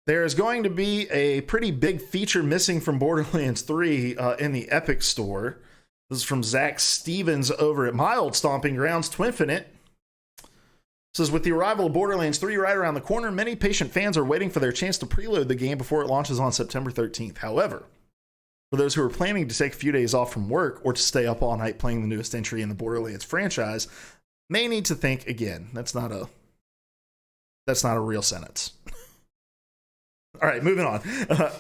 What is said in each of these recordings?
There is going to be a pretty big feature missing from Borderlands 3 in the Epic Store. This is from Zach Stevens over at my old stomping grounds, Twinfinite. Says, with the arrival of Borderlands 3 right around the corner, many patient fans are waiting for their chance to preload the game before it launches on September 13th. However, for those who are planning to take a few days off from work or to stay up all night playing the newest entry in the Borderlands franchise, may need to think again. That's not a real sentence. All right, moving on.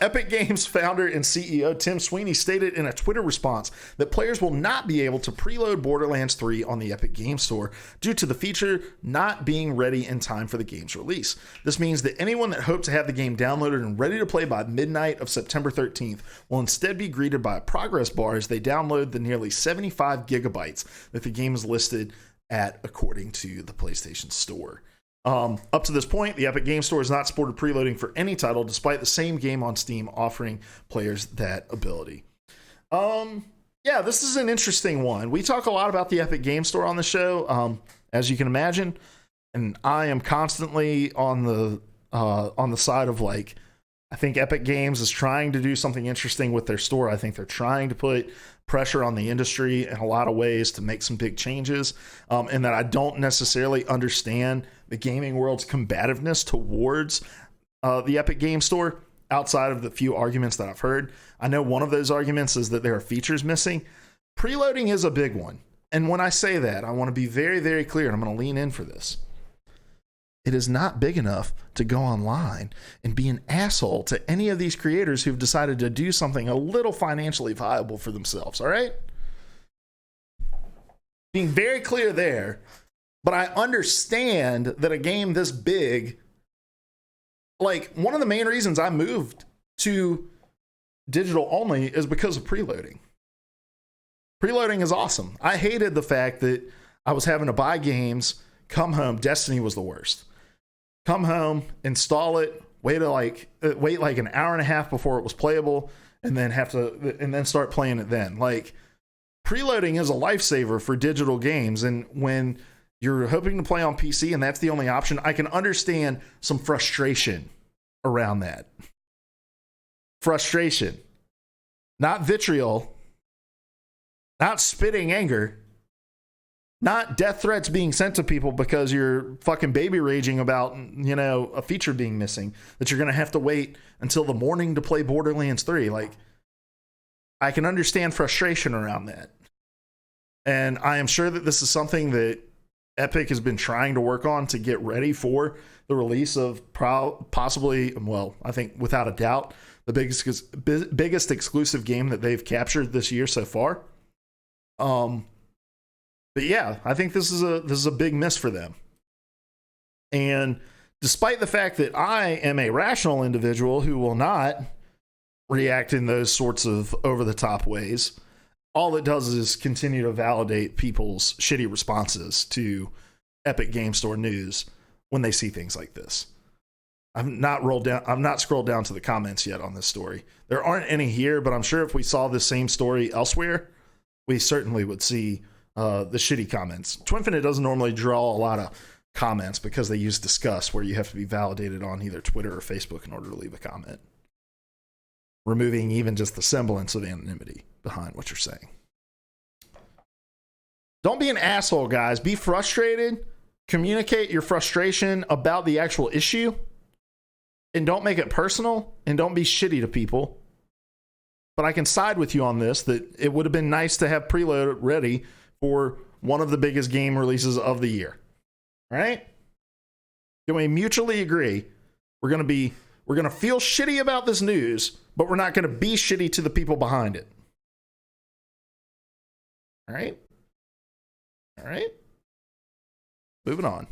Epic Games founder and CEO Tim Sweeney stated in a Twitter response that players will not be able to preload Borderlands 3 on the Epic Games Store due to the feature not being ready in time for the game's release. This means that anyone that hoped to have the game downloaded and ready to play by midnight of September 13th will instead be greeted by a progress bar as they download the nearly 75 gigabytes that the game is listed at according to the PlayStation Store. Up to this point, the Epic Games Store has not supported preloading for any title, despite the same game on Steam offering players that ability. Yeah, this is an interesting one. We talk a lot about the Epic Games Store on the show, as you can imagine, and I am constantly on the side of, like, I think Epic Games is trying to do something interesting with their store. I think they're trying to put pressure on the industry in a lot of ways to make some big changes, and that I don't necessarily understand the gaming world's combativeness towards the Epic Games Store outside of the few arguments that I've heard. I know one of those arguments is that there are features missing. Preloading is a big one. And when I say that, I want to be very, very clear, and I'm going to lean in for this. It is not big enough to go online and be an asshole to any of these creators who've decided to do something a little financially viable for themselves, all right? Being very clear there, but I understand that a game this big, like, one of the main reasons I moved to digital only is because of preloading. Preloading is awesome. I hated the fact that I was having to buy games, come home. Destiny was the worst. Come home, install it, wait like an hour and a half before it was playable, and then start playing it then. Like, preloading is a lifesaver for digital games, and when you're hoping to play on PC and that's the only option, I can understand some frustration around that. Frustration. Not vitriol. Not spitting anger. Not death threats being sent to people because you're fucking baby raging about, a feature being missing, that you're going to have to wait until the morning to play Borderlands 3. Like, I can understand frustration around that. And I am sure that this is something that Epic has been trying to work on to get ready for the release of possibly, well, I think without a doubt, the biggest exclusive game that they've captured this year so far. But yeah, I think this is a big miss for them. And despite the fact that I am a rational individual who will not react in those sorts of over-the-top ways, all it does is continue to validate people's shitty responses to Epic Game Store news when they see things like this. I've not scrolled down to the comments yet on this story. There aren't any here, but I'm sure if we saw this same story elsewhere, we certainly would see the shitty comments. Twinfinite doesn't normally draw a lot of comments because they use Discuss, where you have to be validated on either Twitter or Facebook in order to leave a comment, removing even just the semblance of anonymity behind what you're saying. Don't be an asshole, guys. Be frustrated. Communicate your frustration about the actual issue, and don't make it personal, and don't be shitty to people. But I can side with you on this, that it would have been nice to have Preload ready for one of the biggest game releases of the year. All right? Can we mutually agree? We're going to feel shitty about this news, but we're not going to be shitty to the people behind it. All right? All right? Moving on.